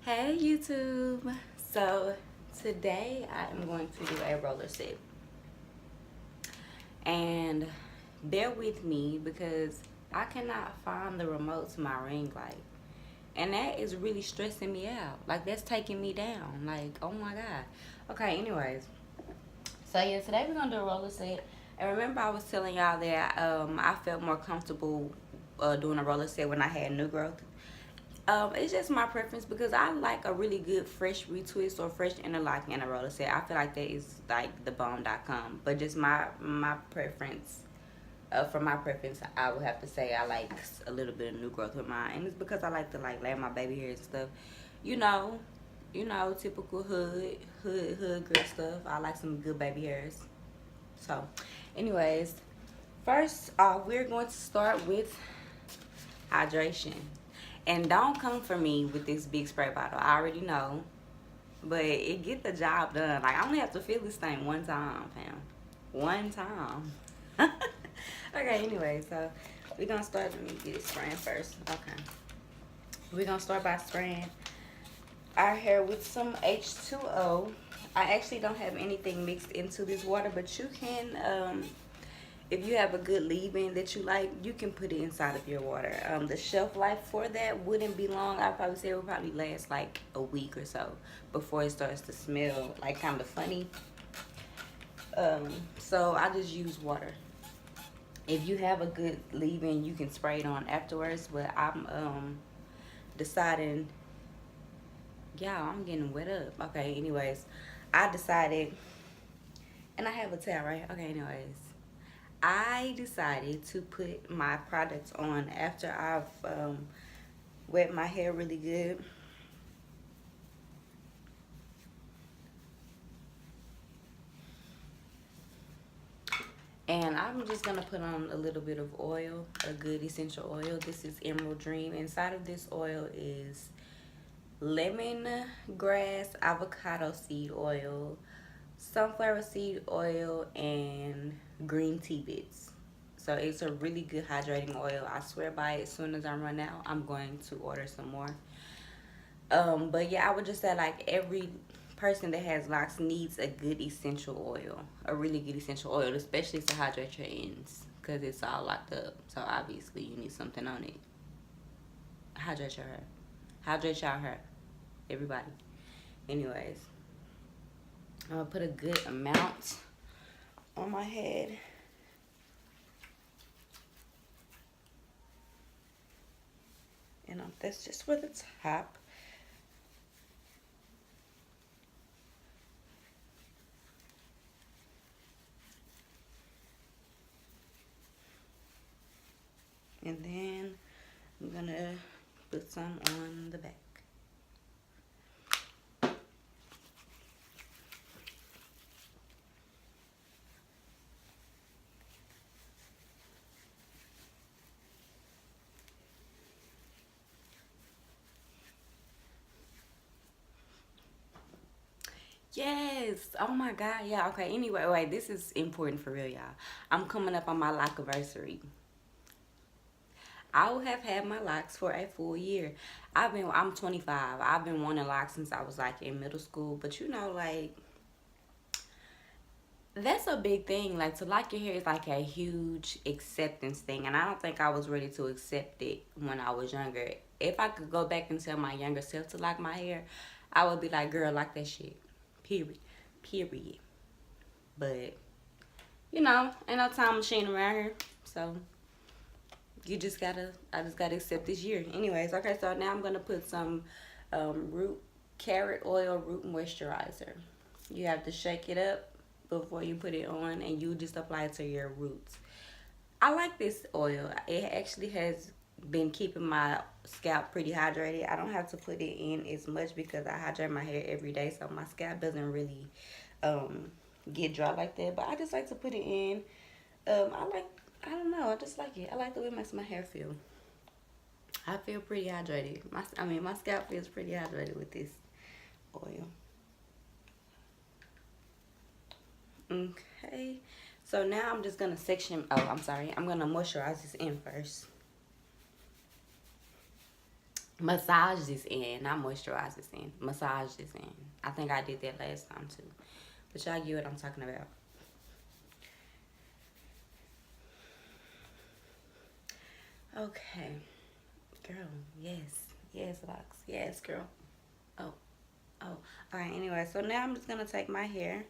Hey YouTube. So today I am going to do a roller set. And bear with me because I cannot find the remote to my ring light. And that is really stressing me out. Like that's taking me down. Like, oh my God. Okay, anyways. So yeah, today we're gonna do a roller set. And remember I was telling y'all that I felt more comfortable doing a roller set when I had new growth. It's just my preference because I like a really good fresh retwist or fresh interlock in a roller set. I feel like that is like the bomb.com. But just my preference, for my preference, I would have to say I like a little bit of new growth with mine, and it's because I like to like lay my baby hairs and stuff. You know, typical hood girl stuff. I like some good baby hairs. So, anyways, first off, we're going to start with hydration. And don't come for me with this big spray bottle. I already know. But it get the job done. Like I only have to fill this thing one time, fam. One time. Okay, anyway, so we're gonna start. Let me get it spraying first. Okay. We're gonna start by spraying our hair with some H2O. I actually don't have anything mixed into this water, but you can if you have a good leave-in that you like, you can put it inside of your water. The shelf life for that wouldn't be long. I'd probably say it would probably last like a week or so before it starts to smell like kind of funny. So I just use water. If you have a good leave-in, you can spray it on afterwards. But I'm deciding, yeah, I'm getting wet up. Okay, anyways, I decided, and I have a towel, right? Okay, anyways. I decided to put my products on after I've wet my hair really good. And I'm just gonna put on a little bit of oil, a good essential oil. This is Emerald Dream. Inside of this oil is lemon grass, avocado seed oil, sunflower seed oil, and green tea bits. So it's a really good hydrating oil. I swear by it. As soon as I run out, I'm going to order some more. But yeah, I would just say like every person that has locks needs a good essential oil, a really good essential oil, especially to hydrate your ends because it's all locked up. So obviously you need something on it. Hydrate your hair. Hydrate your hair, everybody. Anyways, I'm gonna put a good amount on my head. And that's just for the top. And then I'm gonna put some on the back. Yes. Oh my God. Yeah. Okay. Anyway, wait. This is important for real, y'all. I'm coming up on my lock anniversary. I will have had my locks for a full year. I'm 25. I've been wanting locks since I was like in middle school. But you know, like that's a big thing. Like to lock your hair is like a huge acceptance thing, and I don't think I was ready to accept it when I was younger. If I could go back and tell my younger self to lock my hair, I would be like, "Girl, lock that shit." Period. Period. But you know, ain't no time machine around here, so you just gotta. I just gotta accept this year. Anyways, okay. So now I'm gonna put some root carrot oil root moisturizer. You have to shake it up before you put it on, and you just apply it to your roots. I like this oil. It actually has been keeping my scalp pretty hydrated. I don't have to put it in as much because I hydrate my hair every day, so my scalp doesn't really um, get dry like that. But I just like to put it in. I don't know. I just like it. I like the way it makes my hair feel. I feel pretty hydrated. My scalp feels pretty hydrated with this oil. Okay. So now I'm just gonna section. Oh, I'm sorry. I'm gonna moisturize this in first. Massage this in, not moisturize this in. Massage this in. I think I did that last time too. But y'all get what I'm talking about. Okay. Girl, yes. Yes, Locks. Yes, girl. Oh, oh. Alright, anyway, so now I'm just gonna take my hair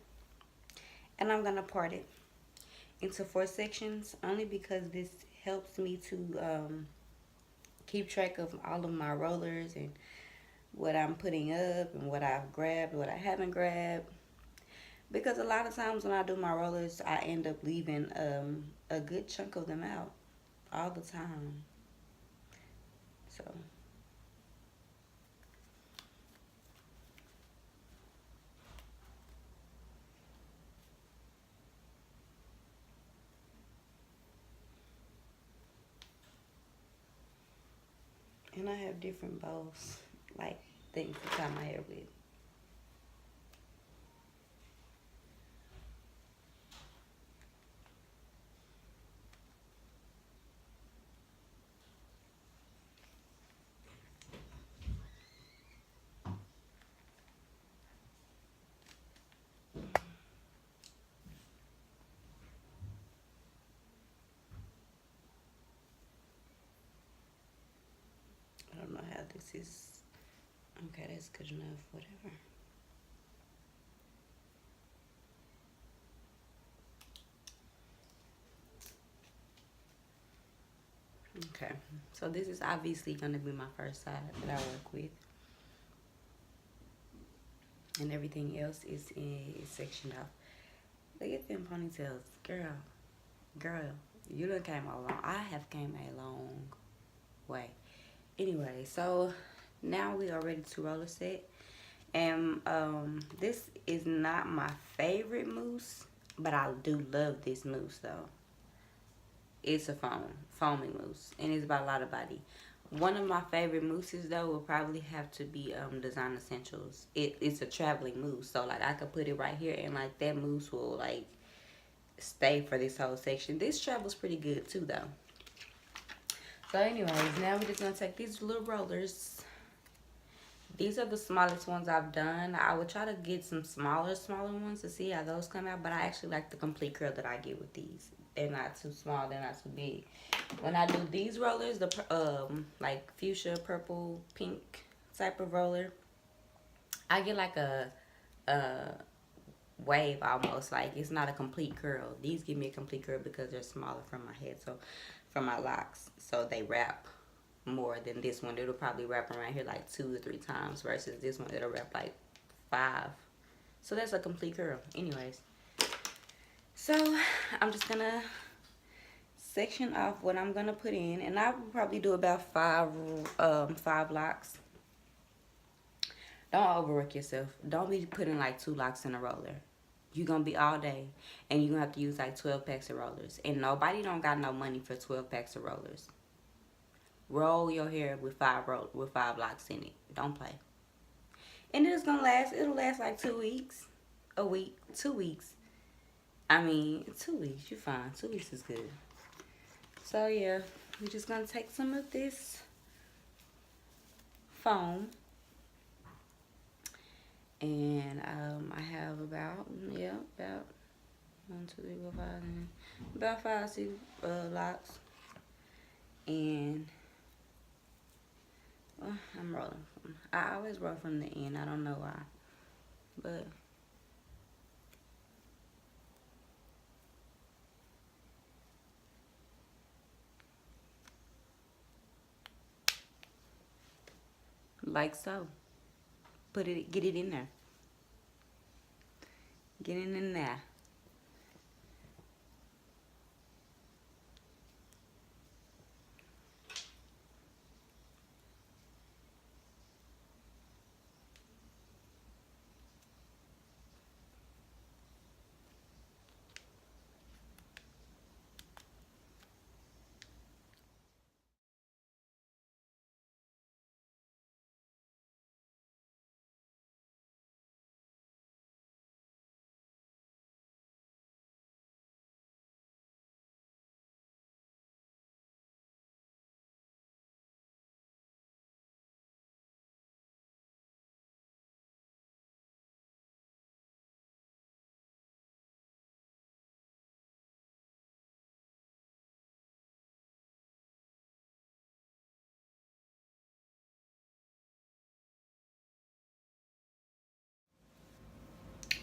and I'm gonna part it into 4 sections only because this helps me to keep track of all of my rollers and what I'm putting up and what I've grabbed, what I haven't grabbed. Because a lot of times when I do my rollers, I end up leaving a good chunk of them out all the time. So, and I have different bows, like things to tie my hair with. I don't know how this is. Okay, that's good enough, whatever. Okay, so this is obviously going to be my first side that I work with. And everything else is sectioned off. Look at them ponytails. Girl, you done came a long, I have came a long way. Anyway, so now we are ready to roller set. And this is not my favorite mousse, but I do love this mousse though. It's a foaming mousse, and it's by Lotta Body. One of my favorite mousses though will probably have to be Design Essentials. It's a traveling mousse, so like I could put it right here, and like that mousse will like stay for this whole section. This travels pretty good too though. So anyways, now we're just gonna take these little rollers. These are the smallest ones I've done. I would try to get some smaller ones to see how those come out, but I actually like the complete curl that I get with these. They're not too small, they're not too big. When I do these rollers, the like fuchsia, purple, pink type of roller, I get like a wave almost. Like it's not a complete curl. These give me a complete curl because they're smaller from my head, so from my locks, so they wrap more than this one. It'll probably wrap around here like 2 or 3 times versus this one it'll wrap like 5. So that's a complete curl. Anyways, so I'm just gonna section off what I'm gonna put in, and I will probably do about 5 locks. Don't overwork yourself. Don't be putting like 2 locks in a roller. You're gonna be all day, and you're gonna have to use like 12 packs of rollers, and nobody don't got no money for 12 packs of rollers. Roll your hair with 5 locks in it. Don't play. And it's gonna last. It'll last like 2 weeks, a week, 2 weeks. I mean, 2 weeks. You're fine. 2 weeks is good. So yeah, we're just gonna take some of this foam, and I have about 1, 2, 3, 4, 5, about 5, 6 locks, and I'm rolling. I always roll from the end. I don't know why, but like so. Get it in there. Get it in there.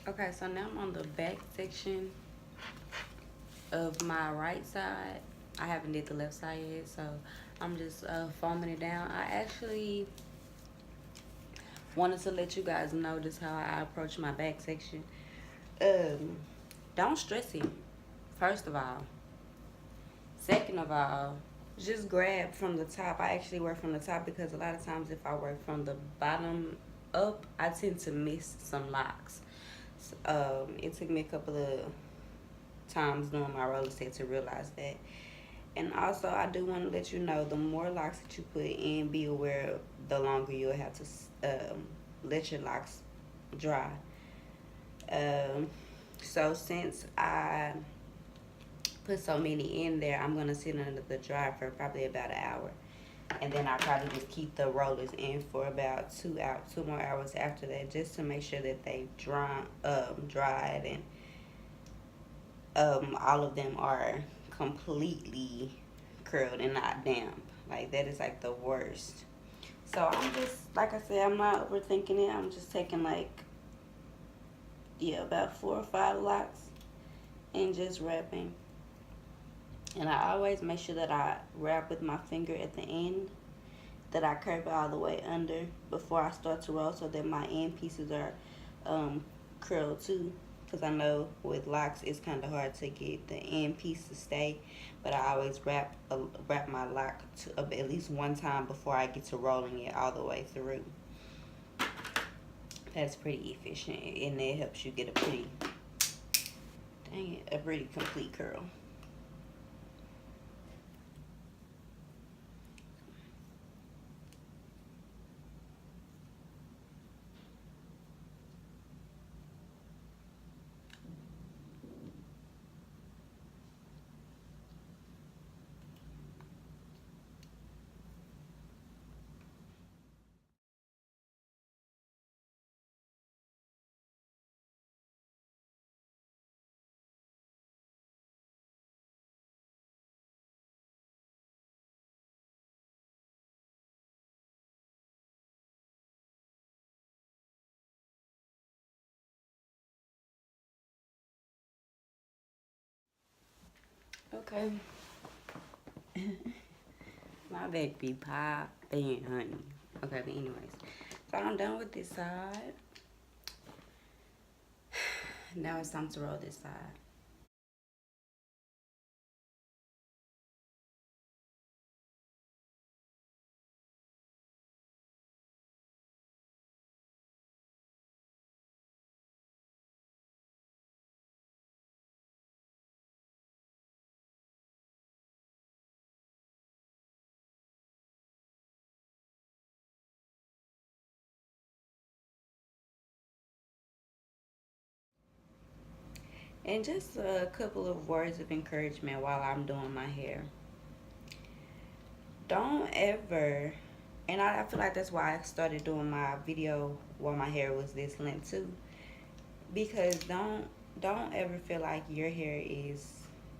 Okay, so now I'm on the back section of my right side. I haven't did the left side yet, so I'm just foaming it down. I actually wanted to let you guys know just how I approach my back section. Um, don't stress it, first of all. Second of all, just grab from the top. I actually work from the top because a lot of times if I work from the bottom up, I tend to miss some locks. It took me a couple of times doing my roller set to realize that. And also, I do want to let you know the more locks that you put in, be aware the longer you'll have to let your locks dry. Um, so since I put so many in there, I'm gonna sit under the dryer for probably about an hour, and then I'll probably just keep the rollers in for about 2 more hours after that, just to make sure that they dried and all of them are completely curled and not damp. Like that is like the worst. So I'm just like I said, I'm not overthinking it. I'm just taking like about 4 or 5 locks and just wrapping. And I always make sure that I wrap with my finger at the end, that I curve it all the way under before I start to roll, so that my end pieces are curled too. Because I know with locks it's kind of hard to get the end piece to stay, but I always wrap my lock to, at least one time before I get to rolling it all the way through. That's pretty efficient, and it helps you get a pretty complete curl. Okay. My back be popping, honey. Okay, but anyways. So I'm done with this side. Now it's time to roll this side. And just a couple of words of encouragement while I'm doing my hair. Don't ever, and I feel like that's why I started doing my video while my hair was this length too. Because don't ever feel like your hair is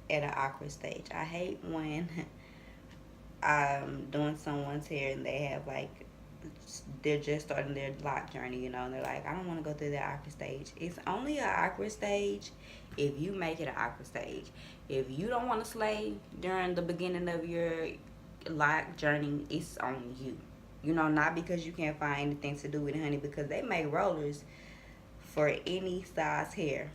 at an awkward stage. I hate when I'm doing someone's hair and they have like they're just starting their lock journey, and they're like, I don't want to go through that awkward stage. It's only an awkward stage if you make it an awkward stage. If you don't want to slay during the beginning of your lock journey, it's on you. Not because you can't find anything to do with it, honey, because they make rollers for any size hair.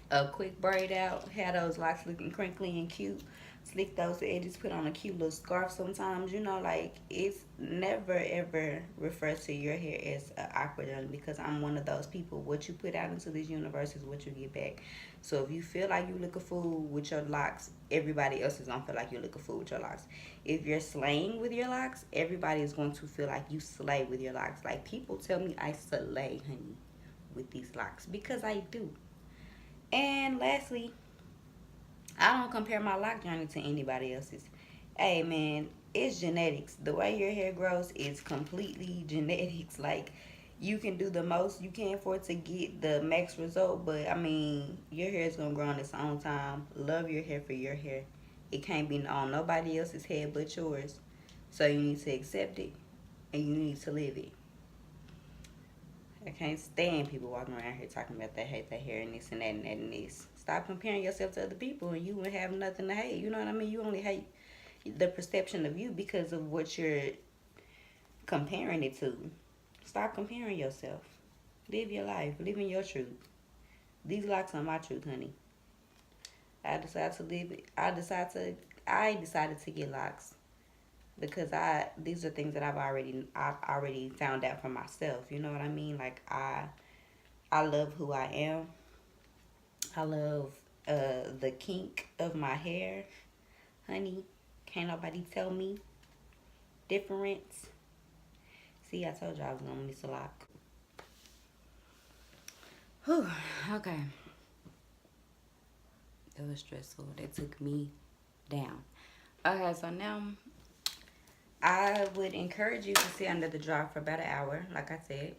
A quick braid out, have those locks looking crinkly and cute, slick those edges, put on a cute little scarf sometimes, like it's never ever refer to your hair as awkward, because I'm one of those people. What you put out into this universe is what you get back. So if you feel like you look a fool with your locks, everybody else is gonna feel like you look a fool with your locks. If you're slaying with your locks, everybody is going to feel like you slay with your locks. Like, people tell me I slay, honey, with these locks, because I do. And lastly, I don't compare my lock journey to anybody else's. Hey man, it's genetics. The way your hair grows is completely genetics. Like, you can do the most you can for it to get the max result, but I mean, your hair is gonna grow on its own time. Love your hair for your hair. It can't be on nobody else's head but yours. So you need to accept it and you need to live it. I can't stand people walking around here talking about they hate their hair and this and that and that and this. Stop comparing yourself to other people and you will have nothing to hate. You know what I mean? You only hate the perception of you because of what you're comparing it to. Stop comparing yourself. Live your life. Live in your truth. These locks are my truth, honey. I decided to live it. I decided to get locks because these are things that I've already found out for myself. You know what I mean? Like I love who I am. I love the kink of my hair, honey. Can't nobody tell me different. See, I told you I was gonna miss a lock. Whew, okay. That was stressful. That took me down. Okay, so now I would encourage you to sit under the dryer for about an hour, like I said,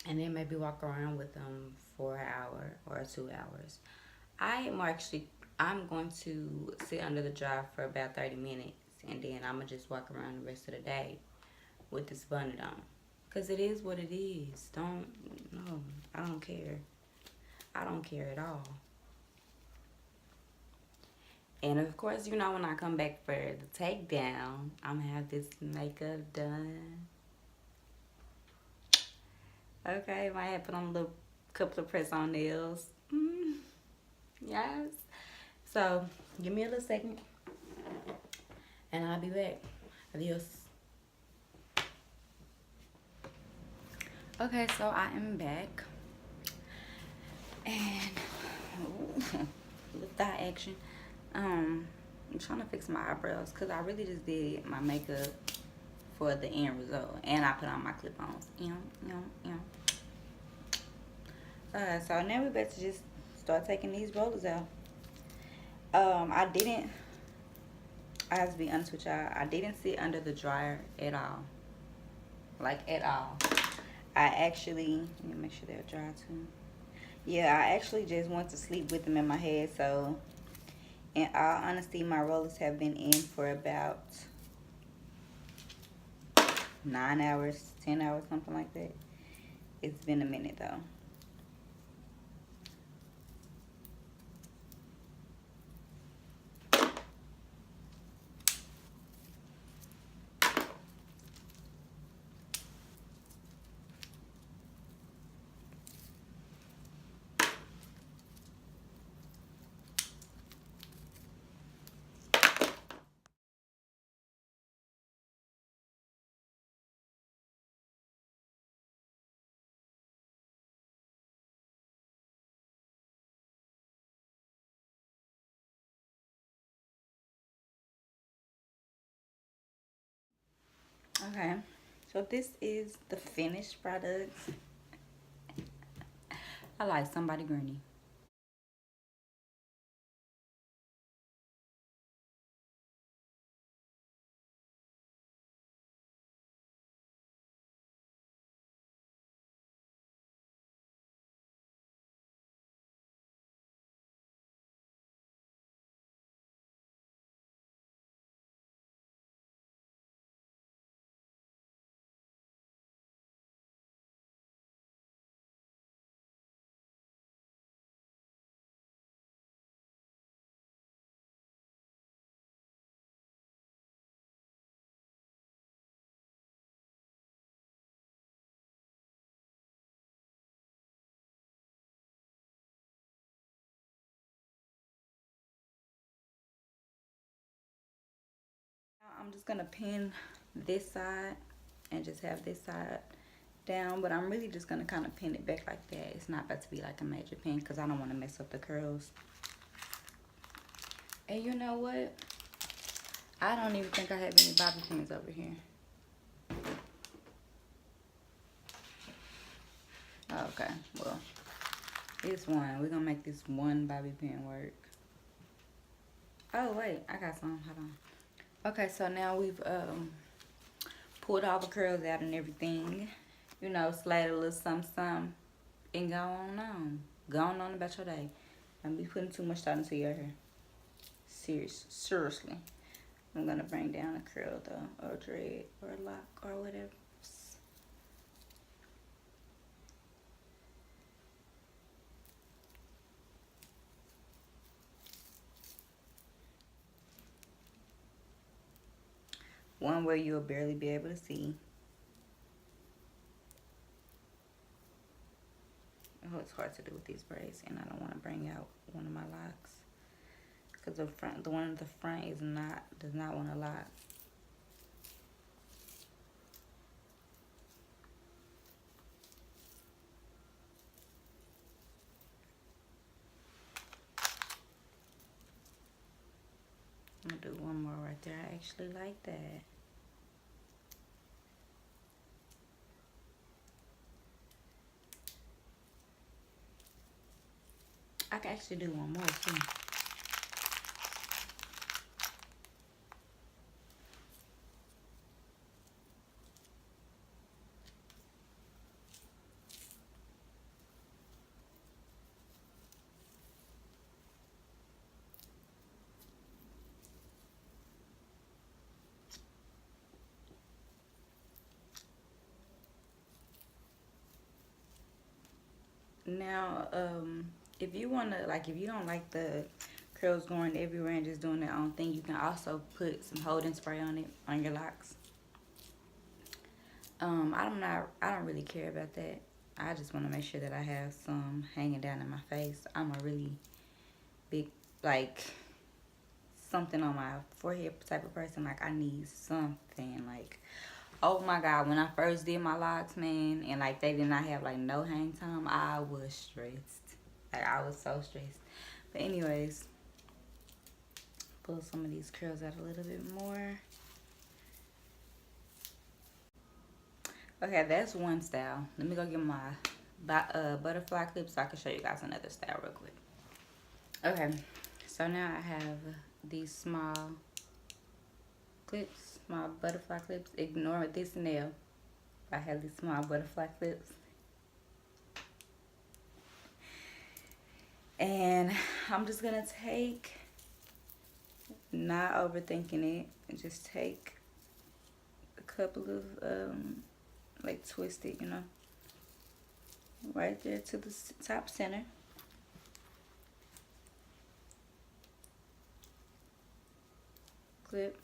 and then maybe walk around with them for an hour or 2 hours. I'm going to sit under the dryer for about 30 minutes, and then I'm gonna just walk around the rest of the day with this bonnet on. Cause it is what it is. No, I don't care. I don't care at all. And of course, you know, when I come back for the takedown, I'm gonna have this makeup done. Okay, might have put on a little couple of press on nails. Yes. So, give me a little second, and I'll be back. Adios. Okay, so I am back. And, lift eye action. I'm trying to fix my eyebrows because I really just did my makeup for the end result. And I put on my clip-ons. So now we're about to just start taking these rollers out. I have to be honest with y'all, I didn't sit under the dryer at all. Like, at all. I actually, let me make sure they're dry too. Yeah, I actually just went to sleep with them in my head. So, in all honesty, my rollers have been in for about 9 hours, 10 hours, something like that. It's been a minute though. Okay, so this is the finished product. I like somebody granny. Now I'm just gonna pin this side and just have this side down, but I'm really just gonna kind of pin it back like that. It's not about to be like a major pin because I don't want to mess up the curls. And you know what? I don't even think I have any bobby pins over here. Okay, well, this one. We're gonna make this one bobby pin work. Oh wait, I got some. Hold on. Okay, so now we've pulled all the curls out and everything. You know, slayed a little something, and go on. Go on about your day. Don't be putting too much thought into your hair. Seriously. I'm gonna bring down a curl though, or a dread, or a lock, or whatever. one where you'll barely be able to see. Oh, it's hard to do with these braids, and I don't want to bring out one of my locks because the one at the front does not want to lock. I'm gonna do one more right there. I actually like that. I can actually do one more too. Now, if you wanna, like, if you don't like the curls going everywhere and just doing their own thing, you can also put some holding spray on it, on your locks. I don't really care about that. I just want to make sure that I have some hanging down in my face. I'm a really big, like, something on my forehead type of person. Like, I need something, like, oh my God, when I first did my locks, man, and like they did not have like no hang time, I was stressed. Like, I was so stressed. But anyways, pull some of these curls out a little bit more. Okay, that's one style. Let me go get my butterfly clips so I can show you guys another style real quick. Okay, so now I have these small clips, small butterfly clips. Ignore this nail. I have these small butterfly clips. And I'm just gonna take, not overthinking it, and just take a couple of, like, twist it, you know, right there to the top center. Clip.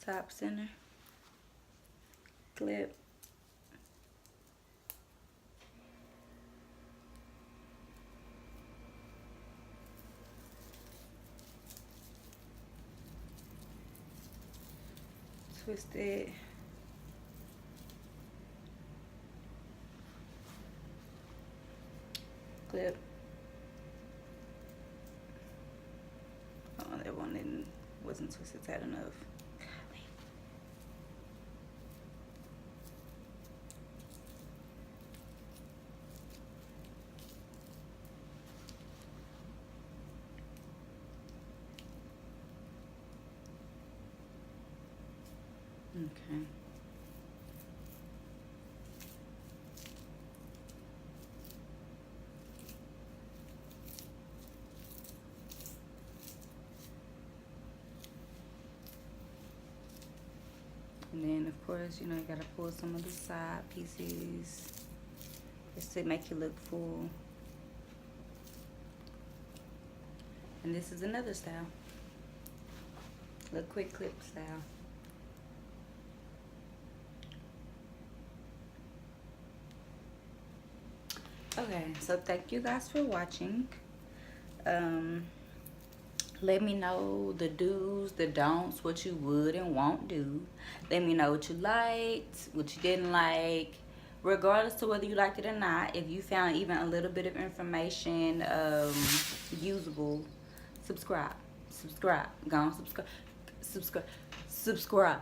Top center. Clip. Twist it. Clip. Oh, that one wasn't twisted tight enough. Okay. And then, of course, you know, you gotta pull some of the side pieces just to make it look full. And this is another style, the quick clip style. Okay, so thank you guys for watching. Let me know the do's, the don'ts, what you would and won't do. Let me know what you liked, what you didn't like. Regardless of whether you liked it or not, if you found even a little bit of information usable, subscribe. Go on, subscribe.